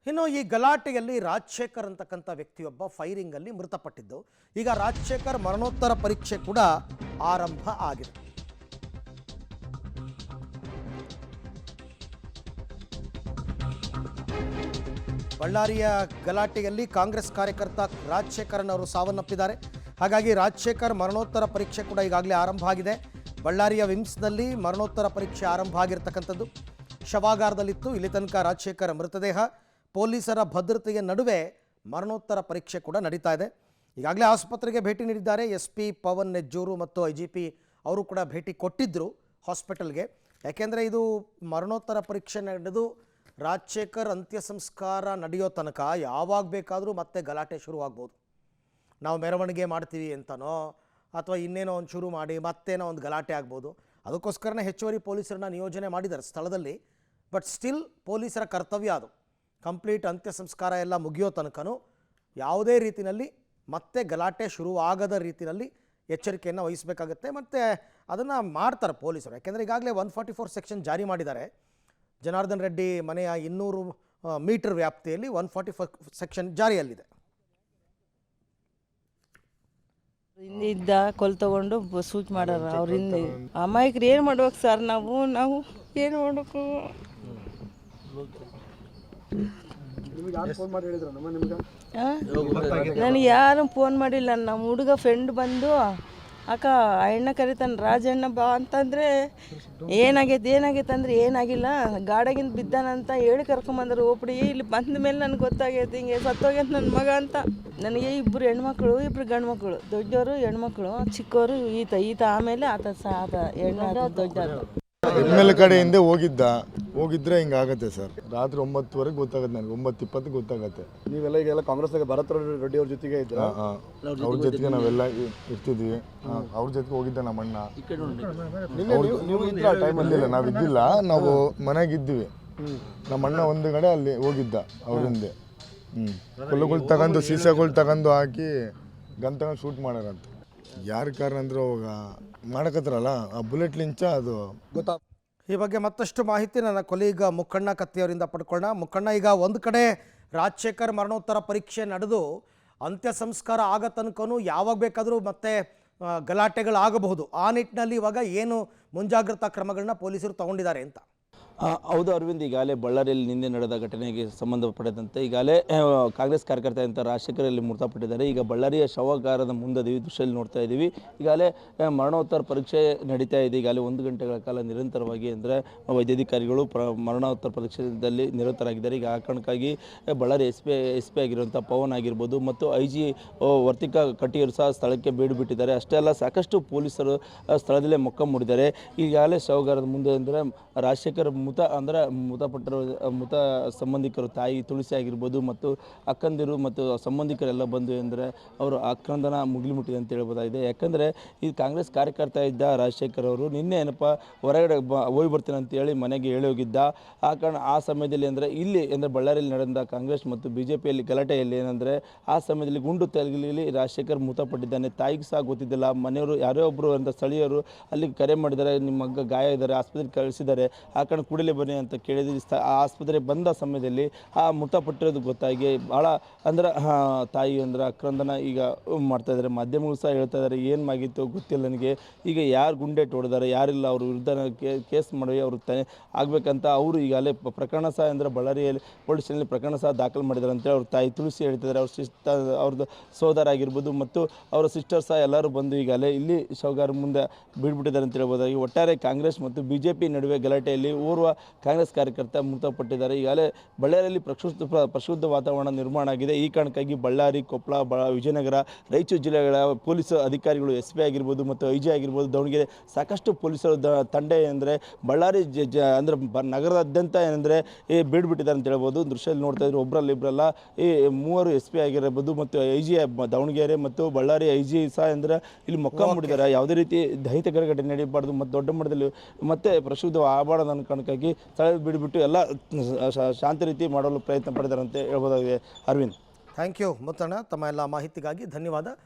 ಇನ್ನು ಈ ಗಲಾಟೆಯಲ್ಲಿ ರಾಜಶೇಖರ್ ಅಂತಕ್ಕಂಥ ವ್ಯಕ್ತಿಯೊಬ್ಬ ಫೈರಿಂಗಲ್ಲಿ ಮೃತಪಟ್ಟಿದ್ದು. ಈಗ ರಾಜಶೇಖರ್ ಮರಣೋತ್ತರ ಪರೀಕ್ಷೆ ಕೂಡ ಆರಂಭ ಆಗಿದೆ. ಬಳ್ಳಾರಿಯ ಗಲಾಟೆಯಲ್ಲಿ ಕಾಂಗ್ರೆಸ್ ಕಾರ್ಯಕರ್ತ ರಾಜಶೇಖರನ್ ಅವರು ಸಾವನ್ನಪ್ಪಿದ್ದಾರೆ. ಹಾಗಾಗಿ ರಾಜಶೇಖರ್ ಮರಣೋತ್ತರ ಪರೀಕ್ಷೆ ಕೂಡ ಈಗಾಗಲೇ ಆರಂಭ ಆಗಿದೆ. ಬಳ್ಳಾರಿಯ ವಿಮ್ಸ್ನಲ್ಲಿ ಮರಣೋತ್ತರ ಪರೀಕ್ಷೆ ಆರಂಭ ಆಗಿರ್ತಕ್ಕಂಥದ್ದು. ಶವಾಗಾರದಲ್ಲಿತ್ತು ಇಲ್ಲಿ ತನಕ ರಾಜಶೇಖರ್ ಮೃತದೇಹ. ಪೊಲೀಸರ ಭದ್ರತೆಯ ನಡುವೆ ಮರಣೋತ್ತರ ಪರೀಕ್ಷೆ ಕೂಡ ನಡೀತಾ ಇದೆ. ಈಗಾಗಲೇ ಆಸ್ಪತ್ರೆಗೆ ಭೇಟಿ ನೀಡಿದ್ದಾರೆ SP ಪವನ್ ನೆಜ್ಜೂರು ಮತ್ತು IGP ಅವರು ಕೂಡ ಭೇಟಿ ಕೊಟ್ಟಿದ್ದರು ಹಾಸ್ಪಿಟಲ್ಗೆ. ಯಾಕೆಂದರೆ ಇದು ಮರಣೋತ್ತರ ಪರೀಕ್ಷೆ ನಡೆದು ರಾಜಶೇಖರ್ ಅಂತ್ಯ ಸಂಸ್ಕಾರ ನಡೆಯೋ ತನಕ ಯಾವಾಗ ಬೇಕಾದರೂ ಮತ್ತೆ ಗಲಾಟೆ ಶುರುವಾಗ್ಬೋದು. ನಾವು ಮೆರವಣಿಗೆ ಮಾಡ್ತೀವಿ ಅಂತನೋ ಅಥವಾ ಇನ್ನೇನೋ ಒಂದು ಶುರು ಮಾಡಿ ಮತ್ತೇನೋ ಒಂದು ಗಲಾಟೆ ಆಗ್ಬೋದು. ಅದಕ್ಕೋಸ್ಕರನೇ ಹೆಚ್ಚುವರಿ ಪೊಲೀಸರನ್ನ ನಿಯೋಜನೆ ಮಾಡಿದ್ದಾರೆ ಸ್ಥಳದಲ್ಲಿ. ಬಟ್ ಸ್ಟಿಲ್ ಪೊಲೀಸರ ಕರ್ತವ್ಯ ಅದು. ಕಂಪ್ಲೀಟ್ ಅಂತ್ಯ ಸಂಸ್ಕಾರ ಎಲ್ಲ ಮುಗಿಯೋ ತನಕನೂ ಯಾವುದೇ ರೀತಿಯಲ್ಲಿ ಮತ್ತೆ ಗಲಾಟೆ ಶುರುವಾಗದ ರೀತಿಯಲ್ಲಿ ಎಚ್ಚರಿಕೆಯನ್ನು ವಹಿಸಬೇಕಾಗುತ್ತೆ. ಮತ್ತು ಅದನ್ನು ಮಾಡ್ತಾರೆ ಪೊಲೀಸರು. ಯಾಕೆಂದರೆ ಈಗಾಗಲೇ 144 ಸೆಕ್ಷನ್ ಜಾರಿ ಮಾಡಿದ್ದಾರೆ. ಜನಾರ್ದನ್ ರೆಡ್ಡಿ ಮನೆಯ 200 ಮೀಟರ್ ವ್ಯಾಪ್ತಿಯಲ್ಲಿ 144 ಸೆಕ್ಷನ್ ಜಾರಿಯಲ್ಲಿದೆ. ಹಿಂದೆ ಇದ್ದ ಕೊಲ್ ತಗೊಂಡು ಸೂಚ್ ಮಾಡ್ಯಾರ. ಅವ್ರ ಹಿಂದೆ ಅಮಾಯಕರು ಏನು ಮಾಡ್ಬೇಕು ಸರ್? ನಾವು ಏನು ಮಾಡಬೇಕು? ನನಗೆ ಯಾರು ಫೋನ್ ಮಾಡಿಲ್ಲ. ನಮ್ಮ ಹುಡುಗ ಫ್ರೆಂಡ್ ಬಂದು ಅಕ್ಕ ಅಣ್ಣ ಕರಿತಾನೆ, ರಾಜಣ್ಣ ಬಾ ಅಂತಂದರೆ ಏನಾಗೈತೆ ಅಂದರೆ ಏನಾಗಿಲ್ಲ, ಗಾಡಿಗಿಂದ ಬಿದ್ದಾನಂತ ಹೇಳಿ ಕರ್ಕೊಂಬಂದ್ರೆ ಓಪಡಿ. ಇಲ್ಲಿ ಬಂದ ಮೇಲೆ ನನಗೆ ಗೊತ್ತಾಗೈತೆ ಹಿಂಗೆ ಸತ್ತೋಗ್ಯಂತ ನನ್ನ ಮಗ ಅಂತ. ನನಗೆ 2 ಹೆಣ್ಮಕ್ಳು 2 ಗಂಡು ಮಕ್ಕಳು. ದೊಡ್ಡವರು ಹೆಣ್ಮಕ್ಳು, ಚಿಕ್ಕವರು ಈತ ಆಮೇಲೆ ಆತ ಹೆಣ್ಣು ದೊಡ್ಡ ಎಮ್ಮೆಲ್ ಕಡೆಯಿಂದ ಹೋಗಿದ್ರೆ ಹಿಂಗಾಗತ್ತೆ ಸರ್. ರಾತ್ರಿ 9:00ವರೆಗೆ ಗೊತ್ತಾಗತ್ತೆ ನನಗೆ. 9:20 ಗೊತ್ತಾಗತ್ತೆ. ನೀವೆಲ್ಲ ಈಗೆಲ್ಲ ಕಾಂಗ್ರೆಸ್ ಭರತ್ ರೆಡ್ಡಿ ಅವ್ರ ಜೊತೆಗೆ ಇದ್ರ? ಅವ್ರ ಜೊತೆಗೆ ನಾವೆಲ್ಲ ಇರ್ತಿದ್ವಿ. ಅವ್ರ ಜೊತೆಗೆ ಹೋಗಿದ್ದ ನಮ್ಮ ಅಣ್ಣ. ಟೈಮಲ್ಲಿ ನಾವಿದ್ದಿಲ್ಲ, ನಾವು ಮನೆಗಿದ್ವಿ. ನಮ್ಮ ಅಣ್ಣ ಒಂದು ಕಡೆ ಅಲ್ಲಿ ಹೋಗಿದ್ದ ಅವ್ರ ಹಿಂದೆ. ಕಲ್ಲುಗಳು ತಗೊಂಡು ಸೀಸಗಳು ತಗೊಂಡು ಹಾಕಿ ಗನ್ ತಗೊಂಡು ಶೂಟ್ ಮಾಡ್ಯಾರಂತ. ಯಾರ ಕಾರಣ ಅಂದ್ರೆ ಅವಾಗ ಮಾಡಕತ್ತಾರಲ್ಲ ಆ ಬುಲೆಟ್ ಲಿಂಚ ಅದು ಗೊತ್ತಾ. ಈ ಬಗ್ಗೆ ಮತ್ತಷ್ಟು ಮಾಹಿತಿ ನನ್ನ ಕೊಲೀಗ ಮುಕ್ಕಣ್ಣ ಕತ್ತಿಯವರಿಂದ ಪಡ್ಕೊಳ್ಳೋಣ. ಮುಕ್ಕಣ್ಣ, ಈಗ ಒಂದು ಕಡೆ ರಾಜಶೇಖರ್ ಮರಣೋತ್ತರ ಪರೀಕ್ಷೆ ನಡೆದು ಅಂತ್ಯ ಸಂಸ್ಕಾರ ಆಗೋ ತನಕನೂ ಯಾವಾಗ ಬೇಕಾದರೂ ಮತ್ತೆ ಗಲಾಟೆಗಳಾಗಬಹುದು. ಆ ನಿಟ್ಟಿನಲ್ಲಿ ಇವಾಗ ಏನು ಮುಂಜಾಗ್ರತಾ ಕ್ರಮಗಳನ್ನ ಪೊಲೀಸರು ತಗೊಂಡಿದ್ದಾರೆ ಅಂತ? ಹೌದು ಅರವಿಂದ್, ಈಗಾಗಲೇ ಬಳ್ಳಾರಿಯಲ್ಲಿ ನಿನ್ನೆ ನಡೆದ ಘಟನೆಗೆ ಸಂಬಂಧಪಟ್ಟಂತೆ ಈಗಾಗಲೇ ಕಾಂಗ್ರೆಸ್ ಕಾರ್ಯಕರ್ತ ಅಂತ ರಾಜಶೇಖರಲ್ಲಿ ಮೃತಪಟ್ಟಿದ್ದಾರೆ. ಈಗ ಬಳ್ಳಾರಿಯ ಶವಾಗಾರದ ಮುಂದೆ ದೃಶ್ಯದಲ್ಲಿ ನೋಡ್ತಾ ಇದ್ದೀವಿ. ಈಗಾಗಲೇ ಮರಣೋತ್ತರ ಪರೀಕ್ಷೆ ನಡೀತಾ ಇದೆ. ಈಗಾಗಲೇ 1 ಗಂಟೆಗಳ ಕಾಲ ನಿರಂತರವಾಗಿ ಅಂದರೆ ವೈದ್ಯಾಧಿಕಾರಿಗಳು ಮರಣೋತ್ತರ ಪರೀಕ್ಷೆಯಲ್ಲಿ ನಿರತರಾಗಿದ್ದಾರೆ. ಈಗ ಆ ಕಾರಣಕ್ಕಾಗಿ ಬಳ್ಳಾರಿ ಎಸ್ ಪಿ ಆಗಿರುವಂಥ ಪವನ್ ಆಗಿರ್ಬೋದು ಮತ್ತು IG ವರ್ತಿಕಾ ಕಟ್ಟಿಯರು ಸಹ ಸ್ಥಳಕ್ಕೆ ಬೇಡು ಬಿಟ್ಟಿದ್ದಾರೆ. ಅಷ್ಟೇ ಅಲ್ಲ, ಸಾಕಷ್ಟು ಪೊಲೀಸರು ಸ್ಥಳದಲ್ಲೇ ಮೊಕ್ಕ ಮೂಡಿದ್ದಾರೆ. ಈಗಾಗಲೇ ಶವಾಗಾರದ ಮುಂದೆ ಅಂದರೆ ರಾಜಶೇಖರ್ ಮೃತ ಸಂಬಂಧಿಕರು, ತಾಯಿ ತುಳಸಿ ಆಗಿರ್ಬೋದು ಮತ್ತು ಅಕ್ಕಂದಿರು ಮತ್ತು ಸಂಬಂಧಿಕರೆಲ್ಲ ಬಂದು ಅಂದರೆ ಅವರು ಆಕ್ರಂದನ ಮುಗಿಲು ಅಂತ ಹೇಳ್ಬೋದಾಗಿದೆ. ಯಾಕಂದರೆ ಈ ಕಾಂಗ್ರೆಸ್ ಕಾರ್ಯಕರ್ತ ಇದ್ದ ರಾಜಶೇಖರ್ ಅವರು ನಿನ್ನೆ ಹೊರಗಡೆ ಹೋಗಿ ಬರ್ತೀನಿ ಅಂತೇಳಿ ಮನೆಗೆ ಹೇಳಿ ಹೋಗಿದ್ದ. ಆ ಸಮಯದಲ್ಲಿ ಅಂದರೆ ಇಲ್ಲಿ ಅಂದರೆ ಬಳ್ಳಾರಿಯಲ್ಲಿ ನಡೆದ ಕಾಂಗ್ರೆಸ್ ಮತ್ತು BJPಯಲ್ಲಿ ಗಲಾಟೆಯಲ್ಲಿ ಏನಂದರೆ ಆ ಸಮಯದಲ್ಲಿ ಗುಂಡು ತಗುಲಿ ರಾಜಶೇಖರ್ ಮೃತಪಟ್ಟಿದ್ದಾನೆ. ತಾಯಿಗೆ ಸಹ ಗೊತ್ತಿದ್ದಿಲ್ಲ. ಮನೆಯವರು ಯಾರೋ ಒಬ್ಬರು ಅಂತ ಸ್ಥಳೀಯರು ಅಲ್ಲಿ ಕರೆ ಮಾಡಿದ್ದಾರೆ, ನಿಮ್ಮ ಮಗ ಗಾಯ ಇದ್ದಾರೆ, ಆಸ್ಪತ್ರೆಗೆ ಕಳಿಸಿದ್ದಾರೆ, ಆ ಕಾರಣ ಕೂಡಲೇ ಬನ್ನಿ ಅಂತ ಕೇಳಿದ್ವಿ. ಆ ಆಸ್ಪತ್ರೆಗೆ ಬಂದ ಸಮಯದಲ್ಲಿ ಆ ಮೃತಪಟ್ಟಿರೋದು ಗೊತ್ತಾಗಿ ಭಾಳ ಅಂದ್ರೆ ತಾಯಿ ಅಂದ್ರೆ ಆಕ್ರಂದನ ಈಗ ಮಾಡ್ತಾಯಿದ್ದಾರೆ. ಮಾಧ್ಯಮಗಳು ಸಹ ಹೇಳ್ತಾ ಇದ್ದಾರೆ, ಏನು ಆಗಿತ್ತು ಗೊತ್ತಿಲ್ಲ ನನಗೆ, ಈಗ ಯಾರು ಗುಂಡೇಟ್ ಹೊಡೆದಾರೆ ಯಾರಿಲ್ಲ, ಅವ್ರ ವಿರುದ್ಧ ಕೇಸ್ ಮಾಡಿ ಅವರು ಆಗಬೇಕಂತ ಅವರು ಈಗಾಗಲೇ ಪ್ರಕರಣ ಸಹ ಅಂದರೆ ಬಳ್ಳಾರಿಯಲ್ಲಿ ಪೊಲೀಸ್ನಲ್ಲಿ ಪ್ರಕರಣ ಸಹ ದಾಖಲು ಮಾಡಿದ್ದಾರೆ ಅಂತೇಳಿ ಅವ್ರ ತಾಯಿ ತುಳಸಿ ಹೇಳ್ತಿದ್ದಾರೆ. ಅವ್ರದ್ದು ಸೋದರ ಆಗಿರ್ಬೋದು ಮತ್ತು ಅವರ ಸಿಸ್ಟರ್ ಸಹ ಎಲ್ಲರೂ ಬಂದು ಈಗಾಗಲೇ ಇಲ್ಲಿ ಶವಗಾರ ಮುಂದೆ ಬಿಡ್ಬಿಟ್ಟಿದ್ದಾರೆ ಅಂತ ಹೇಳ್ಬೋದಾಗಿ. ಒಟ್ಟಾರೆ ಕಾಂಗ್ರೆಸ್ ಮತ್ತು BJP ನಡುವೆ ಗಲಾಟೆಯಲ್ಲಿ ಓರ್ವ ಕಾಂಗ್ರೆಸ್ ಕಾರ್ಯಕರ್ತ ಮೃತಪಟ್ಟಿದ್ದಾರೆ. ಈಗಾಗಲೇ ಬಳ್ಳಾರಿಯಲ್ಲಿ ಪ್ರಕ್ಷುಬ್ಧ ವಾತಾವರಣ ನಿರ್ಮಾಣ ಆಗಿದೆ. ಈ ಕಾರಣಕ್ಕಾಗಿ ಬಳ್ಳಾರಿ, ಕೊಪ್ಪಳ, ವಿಜಯನಗರ, ರಾಯಚೂರು ಜಿಲ್ಲೆಗಳ ಪೊಲೀಸ್ ಅಧಿಕಾರಿಗಳು SP ಆಗಿರ್ಬೋದು ಮತ್ತು IG ಆಗಿರ್ಬೋದು, ದಾವಣಗೆರೆ ಸಾಕಷ್ಟು ಪೊಲೀಸರು ತಂಡ ಅಂದರೆ ಬಳ್ಳಾರಿ ಅಂದರೆ ನಗರದಾದ್ಯಂತ ಏನಂದರೆ ಬೀಡ್ಬಿಟ್ಟಿದ್ದಾರೆ ಅಂತ ಹೇಳ್ಬೋದು. ದೃಶ್ಯದಲ್ಲಿ ನೋಡ್ತಾ ಇದ್ರು, ಒಬ್ಬರಲ್ಲಿ ಇಬ್ಬರಲ್ಲ, ಈ 3 SP ಆಗಿರ್ಬೋದು ಮತ್ತು IG ದಾವಣಗೆರೆ ಮತ್ತು ಬಳ್ಳಾರಿ IG ಸಹ ಅಂದರೆ ಇಲ್ಲಿ ಮೊಕ್ಕ ಮೂಡಿದ್ದಾರೆ. ಯಾವುದೇ ರೀತಿ ದೈಹಿಕ ಘಟನೆ ನಡೀಬಾರ್ದು ಮತ್ತು ದೊಡ್ಡ ಮಟ್ಟದಲ್ಲಿ ಮತ್ತೆ ಪ್ರಕ್ಷುಬ್ಧ ಆಗಬಾರ್ದು ಅನ್ನೋ ಕಾರಣಕ್ಕಾಗಿ ಸ್ಥಳ ಬಿಡಿಬಿಟ್ಟು ಎಲ್ಲ ಶಾಂತಿ ರೀತಿ ಮಾಡಲು ಪ್ರಯತ್ನ ಪಡಿದಾರಂತೆ ಹೇಳ್ಬೋದಾಗಿದೆ. Arvind, thank you Muthanna. ತಮ್ಮ ಎಲ್ಲ ಮಾಹಿತಿಗಾಗಿ ಧನ್ಯವಾದ.